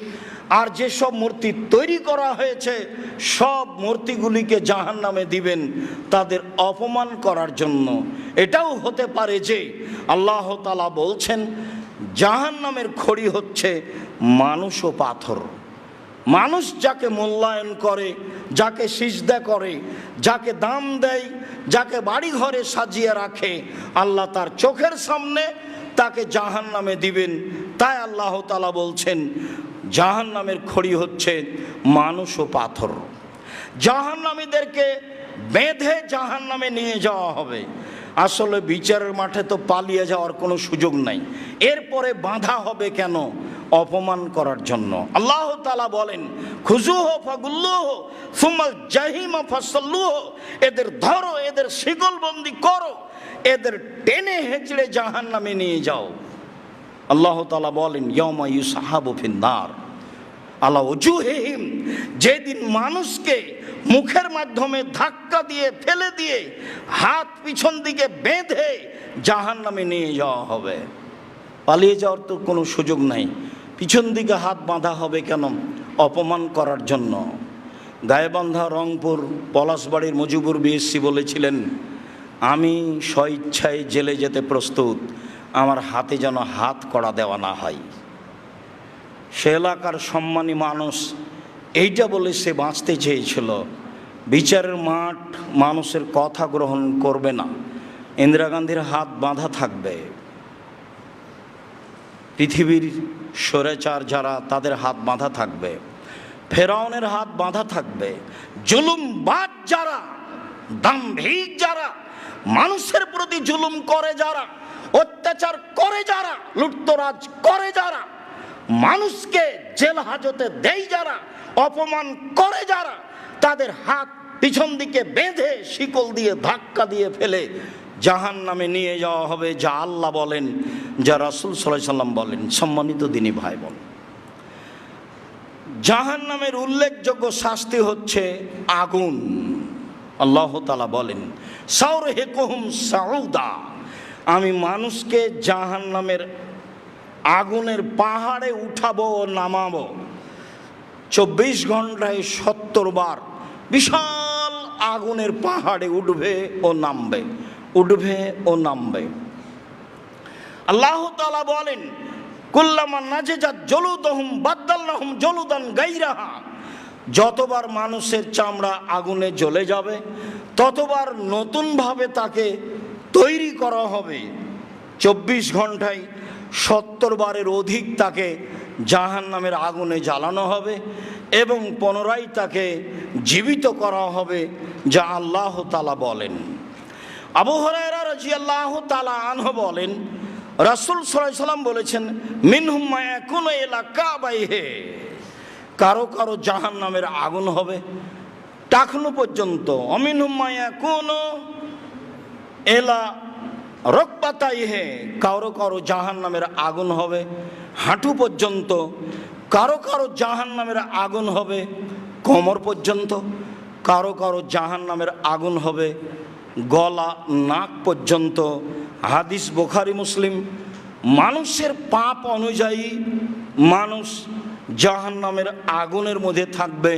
আর যেসব মূর্তি তৈরি করা হয়েছে সব মূর্তিগুলিকে জাহান্নামে দিবেন তাদের অপমান করার জন্য। এটাও হতে পারে যে আল্লাহ তাআলা বলছেন, জাহান্নামের খড়ি হচ্ছে মানুষ ও পাথর। মানুষ যাকে মূল্যায়ন করে, যাকে সিজদা করে, যাকে দাম দেয়, যাকে বাড়ি ঘরে সাজিয়ে রাখে, আল্লাহ তার চোখের সামনে তাকে জাহান্নামে দিবেন। তাই আল্লাহ তাআলা বলছেন, জাহান্নামের খড়ি হচ্ছে মানুষ ও পাথর। জাহান্নামীদেরকে বেঁধে জাহান্নামে নিয়ে যাওয়া হবে। আসলে বিচারের মাঠে তো পালিয়ে যাওয়ার কোনো সুযোগ নাই, এরপরে বাঁধা হবে কেন? অপমান করার জন্য। আল্লাহ তাআলা বলেন, খুজুহু ফাগুল্লুহু সুম্মাল জাহিমা ফাসাল্লুহু। এদের ধরো, এদের শিকলবন্দি করো, এদের টেনে হেঁচড়ে জাহান্নামে নিয়ে যাও। আল্লাহ তাআলা বলেন, ইয়াউমা ইউসহাবু ফিন নার আলা ওজুহিহিম। যেদিন মানুষকে মুখের মাধ্যমে ধাক্কা দিয়ে ফেলে দিয়ে হাত পিছন দিকে বেঁধে জাহান্নামে নিয়ে যাওয়া হবে। পালিয়ে যাওয়ার তো কোনো সুযোগ নাই। পিছন দিকে হাত বাঁধা হবে কেন? অপমান করার জন্য। গায়েবান্ধা রংপুর পলাশবাড়ির মুজিবুর বিএসসি বলেছিলেন, আমি স্বইচ্ছায় জেলে যেতে প্রস্তুত, আমার হাতে যেন হাত কড়া দেওয়া না হয়। সে এলাকার সম্মানী মানুষ এইটা বলে সে বাঁচতে চেয়েছিল। বিচারের মাঠ মানুষের কথা গ্রহণ করবে না, ইন্দিরা গান্ধীর হাত বাঁধা থাকবে, পৃথিবীর স্বৈরাচার যারা তাদের হাত বাঁধা থাকবে, ফেরাউনের হাত বাঁধা থাকবে, জুলুমবাজ যারা, দাম্ভিক যারা, মানুষের প্রতি জুলুম করে যারা, অত্যাচার করে যারা, লুটতরাজ করে যারা, মানুষকে জেল হাজতে দেয় যারা, অপমান করে যারা, তাদের হাত পিছন দিকে বেঁধে শিকল দিয়ে ধাক্কা দিয়ে ফেলে জাহান্নামে নিয়ে যাওয়া হবে, যা আল্লাহ বলেন, যা রাসূল সাল্লাল্লাহু আলাইহি সাল্লাম বলেন। সম্মানিত দিনী ভাই বোন, জাহান্নামের উল্লেখযোগ্য শাস্তি হচ্ছে আগুন। আল্লাহ তাআলা বলেন, সাউরহিকুহুম সাউদা, আমি মানুষকে জাহান্নামের আগুনের পাহাড়ে উঠাবো ও নামাবো। 24 ঘন্টায় 70 বার বিশাল আগুনের পাহাড়ে উঠবে ও নামবে, উঠবে ও নামবে। আল্লাহ তাআলা বলেন, কুল্লামা নাজিজাত জলুদহুম বাদদালনাহুম জলুদান গায়রাহা, যতবার মানুষের চামড়া আগুনে জ্বলে যাবে ততবার নতুনভাবে তাকে তৈরি করা হবে। 24 ঘন্টায় 70 বারের অধিক তাকে জাহান্নামের আগুনে জ্বালানো হবে এবং পুনরায় তাকে জীবিত করা হবে, যা আল্লাহ তাআলা বলেন। আবু হুরায়রা রাদিয়াল্লাহু তাআলা আনহু বলেন, রাসূল সাল্লাল্লাহু আলাইহি সাল্লাম বলেছেন, মিনহুম মা ইয়াকুনু ইলা কাবাইহি, কারো কারো জাহান্নামের আগুন হবে টাকনু পর্যন্ত, অমিনহুম মা ইয়াকুনু ইলা রকবাতাইহি, কারো কারো জাহান্নামের আগুন হবে হাঁটু পর্যন্ত, কারো কারো জাহান্নামের আগুন হবে কোমর পর্যন্ত, কারো কারো জাহান্নামের আগুন হবে গলা নাক পর্যন্ত। হাদিস বুখারী মুসলিম। মানুষের পাপ অনুযায়ী মানুষ জাহান্নামের আগুনের মধ্যে থাকবে,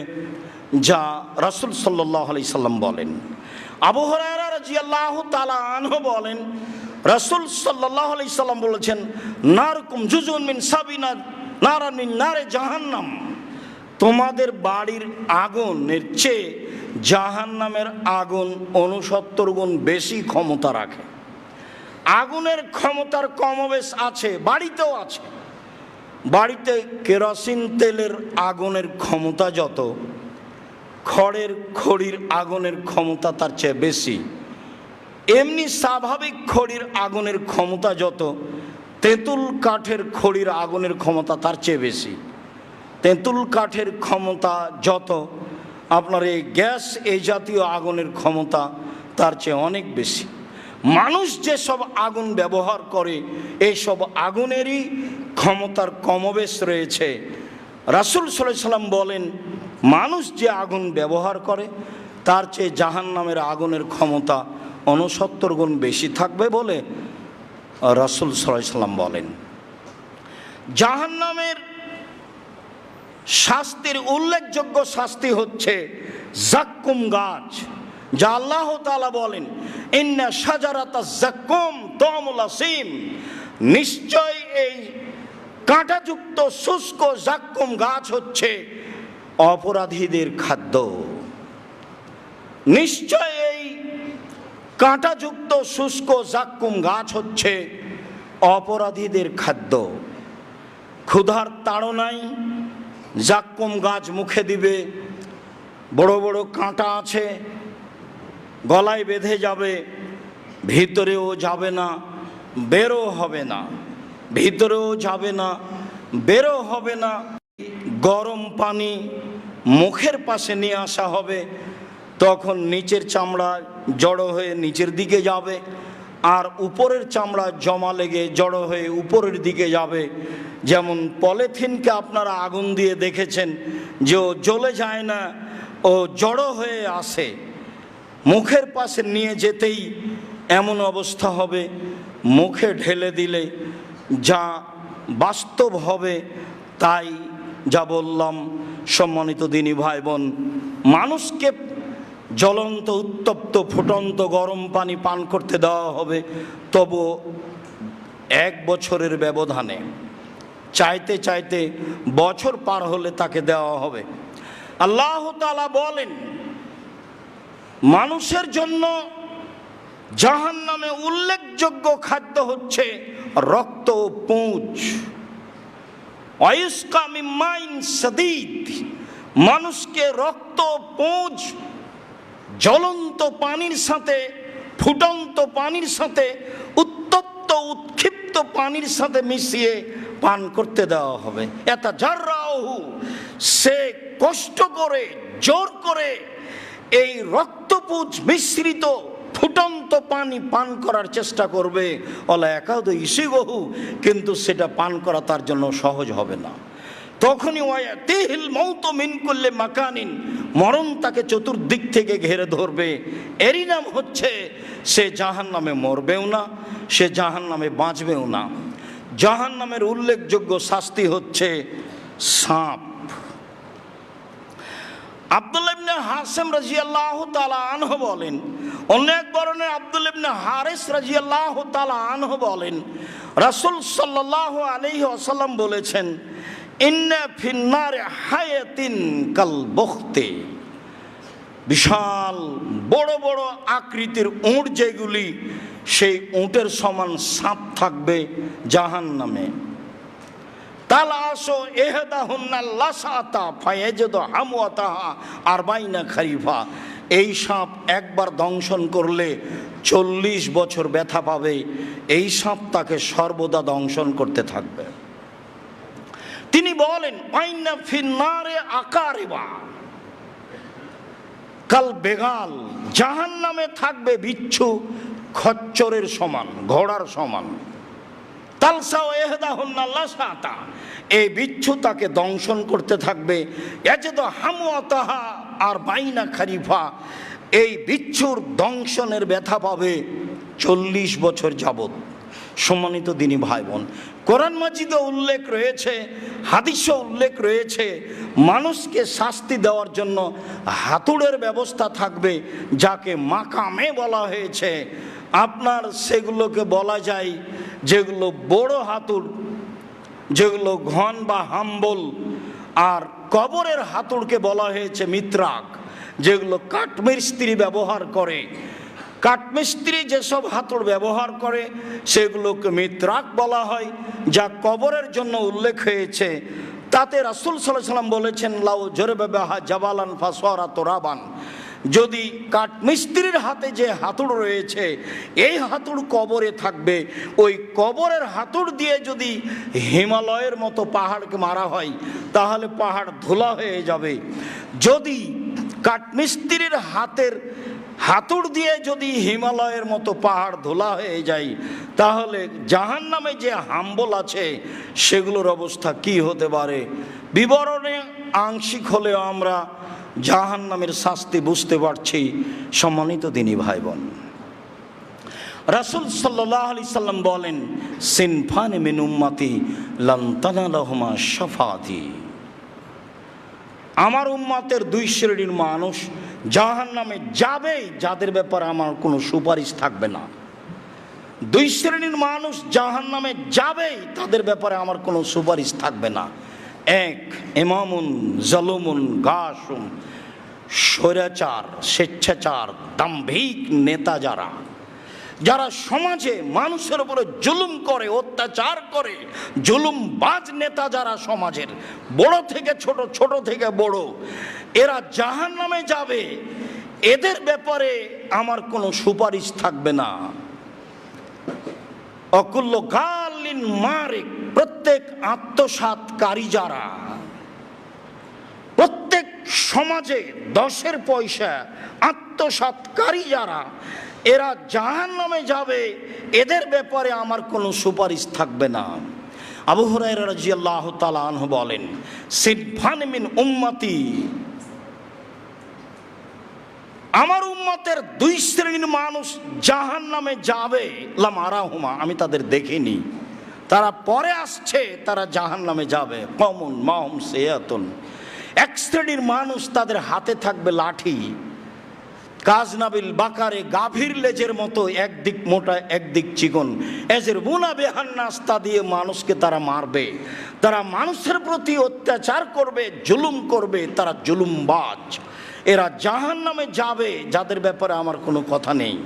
যা রাসূল সাল্লাল্লাহু আলাইহি সাল্লাম বলেন। আবু হুরায়রা রাদিয়াল্লাহু তাআলা আনহু বলেন, রাসূল সাল্লাল্লাহু আলাইহি সাল্লাম বলেছেন, নারকুম জুজুন মিন সাবিনা নারান মিন নারে জাহান্নাম, তোমাদের বাড়ির আগুনের চেয়ে জাহান্নামের আগুন 69 গুণ বেশি ক্ষমতা রাখে। আগুনের ক্ষমতার কমবেশ আছে, বাড়িতেও আছে। বাড়িতে কেরোসিন তেলের আগুনের ক্ষমতা যত, খড়ের খড়ির আগুনের ক্ষমতা তার চেয়ে বেশি। এমনি স্বাভাবিক খড়ির আগুনের ক্ষমতা যত, তেঁতুল কাঠের খড়ির আগুনের ক্ষমতা তার চেয়ে বেশি। তেঁতুল কাঠের ক্ষমতা যত, আপনার এই গ্যাস এই জাতীয় আগুনের ক্ষমতা তার চেয়ে অনেক বেশি। মানুষ যেসব আগুন ব্যবহার করে এইসব আগুনেরই ক্ষমতার কমবেশ রয়েছে। রাসূল সাল্লাল্লাহু আলাইহি সাল্লাম বলেন, মানুষ যে আগুন ব্যবহার করে তার চেয়ে জাহান্নামের আগুনের ক্ষমতা 69 গুণ বেশি থাকবে বলে রাসূল সাল্লাল্লাহু আলাইহি সাল্লাম বলেন। জাহান্নামের শাস্তির উল্লেখযোগ্য শাস্তি হচ্ছে জাক্কুম গাছ, যা আল্লাহ তাআলা বলেন, ইন্না শাজারাতাজ জাক্কুম তুমুল আসিম, নিশ্চয় এই কাঁটাযুক্ত শুষ্ক জাক্কুম গাছ হচ্ছে অপরাধীদের খাদ্য। নিশ্চয় এই কাঁটাযুক্ত শুষ্ক জাক্কুম গাছ হচ্ছে অপরাধীদের খাদ্য। ক্ষুধার তাড়নায় জাক্কুম গাছ মুখে দিবে, বড় বড় কাঁটা আছে, গলায় বেঁধে যাবে, ভিতরেও যাবে না বেরো হবে না, ভিতরেও যাবে না বেরো হবে না। গরম পানি মুখের পাশে নিয়ে আসা হবে, তখন নিচের চামড়া জড়ো হয়ে নিচের দিকে যাবে, আর উপরের চামড়া জমা লেগে জড়ো হয়ে উপরের দিকে যাবে। যেমন পলিথিনকে আপনারা আগুন দিয়ে দেখেছেন যে ও জ্বলে যায় না, ও জড়ো হয়ে আসে, মুখের পাশে নিয়ে যেতেই এমন অবস্থা হবে, মুখে ঢেলে দিলে যা বাস্তব হবে তাই যা বললাম। সম্মানিত দিনী ভাই বোন, মানুষকে জ্বলন্ত উত্তপ্ত ফুটন্ত গরম পানি পান করতে দেওয়া হবে, তবু 1 বছরের ব্যবধানে, চাইতে চাইতে বছর পার হলে তাকে দেওয়া হবে। আল্লাহ তাআলা বলেন, মানুষের জন্য জাহান্নামে উল্লেখযোগ্য খাদ্য হচ্ছে রক্ত ও পুঁজ। ওয়ায়ুসকা মিন মাইন সাদীদ, মানুষকে রক্ত পুঁজ জ্বলন্ত পানির সাথে, ফুটন্ত পানির সাথে, উত্তপ্ত উৎক্ষিপ্ত পানির সাথে মিশিয়ে পান করতে দেওয়া হবে। এটা জাররাহু, সে কষ্ট করে জোর করে এই রক্তপুঁজ মিশ্রিত ফুটন্ত পানি পান করার চেষ্টা করবে। অলা একাদ ইসিগহু, কিন্তু সেটা পান করা তার জন্য সহজ হবে না। তখনই ওয়ায়াতিহিল মাউতু মিন কুল্লি মাকানিন, মরণ তাকে চতুর্দিক থেকে ঘিরে ধরবে। এরই নাম হচ্ছে সে জাহান্নামে মরবেও না, সে জাহান্নামে বাঁচবেও না। জাহান্নামের উল্লেখযোগ্য শাস্তি হচ্ছে সাপ। আব্দুল্লাহ ইবনে হাসেম রাদিয়াল্লাহু তাআলা আনহু বলেন, অন্য এক বর্ণনায় আব্দুল্লাহ ইবনে হারিস রাদিয়াল্লাহু তাআলা আনহু বলেন, রাসূল সাল্লাল্লাহু আলাইহি ওয়াসাল্লাম বলেছেন, ইন্না ফিন নারি হায়াতিন কাল বখতে, বিশাল বড় বড় আকৃতির উট যেগুলি, সেই উটের সমান সাপ থাকবে জাহান্নামে। তালাশো এহদাহুন্না লাসাতা ফায়াজিদু হামওয়াতাহা আরবাইনা খারিফা, এই সাপ একবার দংশন করলে 40 বছর ব্যথা পাবে। এই সাপ তাকে সর্বদা দংশন করতে থাকবে। তিনি বলেন, আইনা ফিন নারে আকারিবা কাল বেগাল, জাহান্নামে থাকবে বিচ্ছু খচ্চরের সমান, ঘোড়ার সমান। তালসাও এহদাহুন্না লাসাতা, এই বিচ্ছু তাকে দংশন করতে থাকবে। ইয়াজিদু হামওয়াতাহা আরবাইনা খারিফা, এই বিচ্ছুর দংশনের ব্যথা পাবে 40 বছর যাবত। সম্মানিত দিনী ভাই বোন, কোরআন মাজিদে উল্লেখ রয়েছে, হাদিসে উল্লেখ রয়েছে, মানুষকে শাস্তি দেওয়ার জন্য হাতুড়ের ব্যবস্থা থাকবে, যাকে মাকামে বলা হয়েছে। আপনার সেগুলোকে বলা যায়, যেগুলো বড় হাতুড়, যেগুলো ঘন বা হাম্বল। আর কবরের হাতুড়কে বলা হয়েছে মিত্রাক, যেগুলো কাঠমিস্ত্রি ব্যবহার করে। কাঠমিস্ত্রি যেসব হাতুড় ব্যবহার করে সেগুলোকে মিত্রাক বলা হয়, যা কবরের জন্য উল্লেখ হয়েছে। তাতে রাসূল সাল্লাল্লাহু আলাইহি ওয়াসাল্লাম বলেছেন, লাউ জরবা বিহা জাবালান ফাসওয়ারা তুরাবান, যদি কাঠমিস্ত্রির হাতে যে হাতুড় রয়েছে এই হাতুড় কবরে থাকবে, ওই কবরের হাতুড় দিয়ে যদি হিমালয়ের মতো পাহাড়কে মারা হয় তাহলে পাহাড় ধুলা হয়ে যাবে। যদি কাঠমিস্ত্রির হাতের হাতুড় দিয়ে যদি হিমালয়ের মতো পাহাড় ধুলা হয়ে যায়, তাহলে জাহান্নামে যে হাম্বল আছে সেগুলোর অবস্থা কি হতে পারে। বিবরণে আংশিক হলেও আমরা জাহান্নামের শাস্তি বুঝতে পারছি। সম্মানিত দিনী ভাই বোন, রাসূল সাল্লাল্লাহু আলাইহি সাল্লাম বলেন, সিনফানে মিন উম্মতি লান তানালাহুমা শাফাআতি, আমার উম্মতের 2 শ্রেণীর মানুষ জাহান্নামে যাবে, যাদের ব্যাপারে আমার কোনো সুপারিশ থাকবে না। 2 শ্রেণীর মানুষ জাহান্নামে যাবে, তাদের ব্যাপারে আমার কোনো সুপারিশ থাকবে না। 1, ইমামুন জালুমুন গাসুম, স্বৈরাচার, স্বেচ্ছাচার, দাম্ভিক নেতা, যারা সমাজে মানুষের উপরে জুলুম করে, অত্যাচার করে, জুলুমবাজ নেতা যারা সমাজের, বড় থেকে ছোট, ছোট থেকে বড়, এরা জাহান্নামে যাবে। এদের ব্যাপারে আমার কোনো সুপারিশ থাকবে না। অকুল্ল গালিন মারিক, প্রত্যেক আত্মসাৎকারী যারা, প্রত্যেক সমাজে 10-এর পয়সা আত্মসাৎকারী যারা, এরা জাহান্নামে যাবে। এদের ব্যাপারে আমার কোনো সুপারিশ থাকবে না। আবু হুরায়রা রাদিয়াল্লাহু তাআলা আনহু বলেন, সিনফান মিন উম্মতি, আমার উম্মতের 2 শ্রেণীর মানুষ জাহান্নামে যাবে, লাম আরাহুমা, আমি তাদের দেখিনি, তারা পরে আসছে, তারা জাহান্নামে যাবে। কওমুন মাহুম সিয়াতুন, এক শ্রেণীর মানুষ তাদের হাতে থাকবে লাঠি, কাজনাবিল বাকারে গাভীর লেজের মতো, একদিক মোটা একদিক চিকন, এজের বুনা বেহান্নাস্তা দিয়ে মানুষকে তারা মারবে, তারা মানুষের প্রতি অত্যাচার করবে, জুলুম করবে, তারা জুলুমবাজ। এরা জাহান্নামে যাবে, যাদের ব্যাপারে আমার কোনো কথা নেই।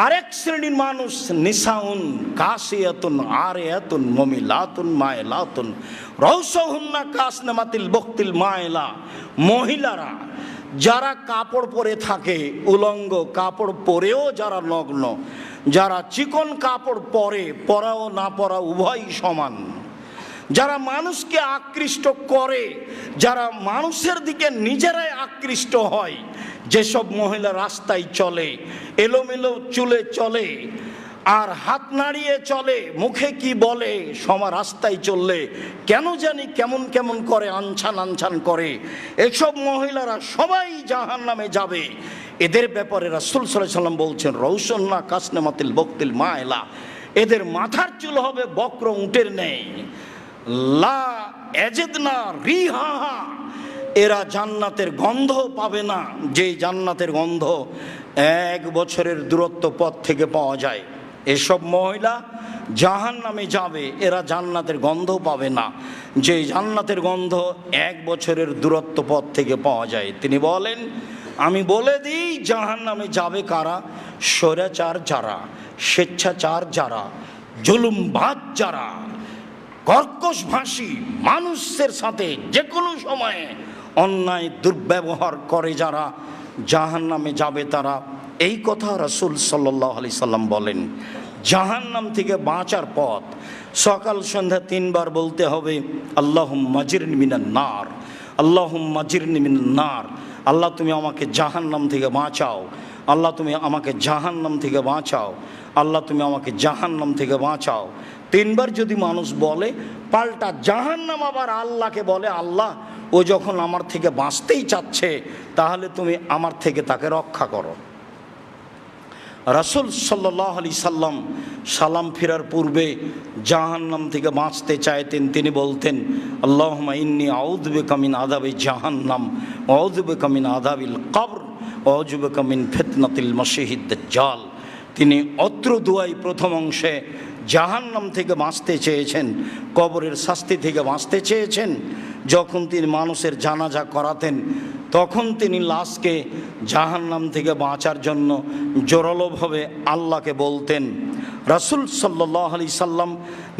আরেক শ্রেণীর মানুষ নিসাউন কাসিয়াতুন আরিয়াতুন মুমিলাতুন মাইলাতুন রাউসুহুন্না কাসনামাতিল বক্তিল মাইলা, মহিলারা যারা কাপড় পরে থাকে, উলঙ্গ কাপড় পরেও যারা নগ্ন, যারা চিকন কাপড় পরে, পরা ও না পরা উভয়ই সমান, যারা মানুষকে আকৃষ্ট করে, যারা মানুষের দিকে নিজেরাই আকৃষ্ট হয়, যেসব মহিলা রাস্তায় চলে, এলোমেলো চুলে চলে, আর হাত নাড়িয়ে চলে, মুখে কি বলে, রাস্তায় চললে কেন জানি কেমন কেমন করে, আনছান আনছান করে, এসব মহিলারা সবাই জাহান্নামে যাবে। এদের ব্যাপারে রাসূল সাল্লাল্লাহু আলাইহি ওয়াসাল্লাম বলছেন, রৌসন্না কাসনামাতিল বক্তিল মায়লা, এদের মাথার চুল হবে বক্র উটের ন্যায়, লা এজিদনা রিহাহা, এরা জান্নাতের গন্ধ পাবে না, যে জান্নাতের গন্ধ 1 বছরের দূরত্ব পথ থেকে পাওয়া যায়। এসব মহিলা জাহান্নামে যাবে, এরা জান্নাতের গন্ধ পাবে না, যে জান্নাতের গন্ধ 1 বছরের দূরত্ব পথ থেকে পাওয়া যায়। তিনি বলেন, আমি বলে দিই জাহান্নামে যাবে কারা? স্বৈরাচার যারা, স্বেচ্ছাচার যারা, জুলুমবাজ যারা, কর্কশভাষী, মানুষের সাথে যে কোনো সময়ে অন্যায় দুর্ব্যবহার করে যারা, জাহান্নামে যাবে তারা। এই কথা রাসূল সাল্লাল্লাহু আলাইহি সাল্লাম বলেন। জাহান্নাম থেকে বাঁচার পথ সকাল সন্ধ্যা 3 বার বলতে হবে, আল্লাহুম্মা আজিরনি মিনান নার, আল্লাহুম্মা আজিরনি মিনান নার। আল্লাহ তুমি আমাকে জাহান্নাম থেকে বাঁচাও, আল্লাহ তুমি আমাকে জাহান্নাম থেকে বাঁচাও, আল্লাহ তুমি আমাকে জাহান্নাম থেকে বাঁচাও। 3 বার যদি মানুষ বলে, পাল্টা জাহান্নাম আবার আল্লাহকে বলে, আল্লাহ ও যখন আমার থেকে বাঁচতেই চাচ্ছে, তাহলে তুমি আমার থেকে তাকে রক্ষা করো। রাসূল সাল্লাল্লাহু আলাইহি সাল্লাম সালাম ফেরার পূর্বে জাহান্নাম থেকে বাঁচতে চাইতেন। তিনি বলতেন, আল্লাহুম্মা ইন্নী আউযু বিকা মিন আযাবি জাহান্নাম ওয়া আউযু বিকা মিন আযাবিল কবর ওয়া আউযু বিকা মিন ফিতনাতিল মাসিহিদ দাজ্জাল। তিনি অত্র দুয়াই প্রথম অংশে জাহান্নাম থেকে বাঁচতে চেয়েছেন, কবরের শাস্তি থেকে বাঁচতে চেয়েছেন। যখন তিনি মানুষের জানাজা করাতেন, তখন তিনি লাশকে জাহান্নাম থেকে বাঁচার জন্য জোরালোভাবে আল্লাহকে বলতেন। রাসূল সাল্লাল্লাহু আলাইহি সাল্লাম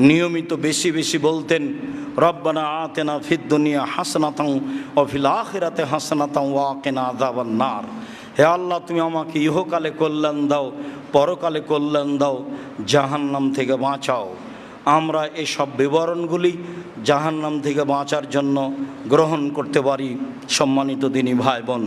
নিয়মিত বেশি বেশি বলতেন, রব্বানা আতিনা ফিদ দুনিয়া হাসানাতাও ওয়া ফিল আখিরাতি হাসানাতাও ওয়া কিনা আযাবান নার। হে আল্লাহ, তুমি আমাকে ইহকালে কল্যাণ দাও, পরকালে কল্যাণ দাও, জাহান্নাম থেকে বাঁচাও। আমরা এসব বিবরণগুলি জাহান্নাম থেকে বাঁচার জন্য গ্রহণ করতে পারি। সম্মানিত দিনী ভাই বোন,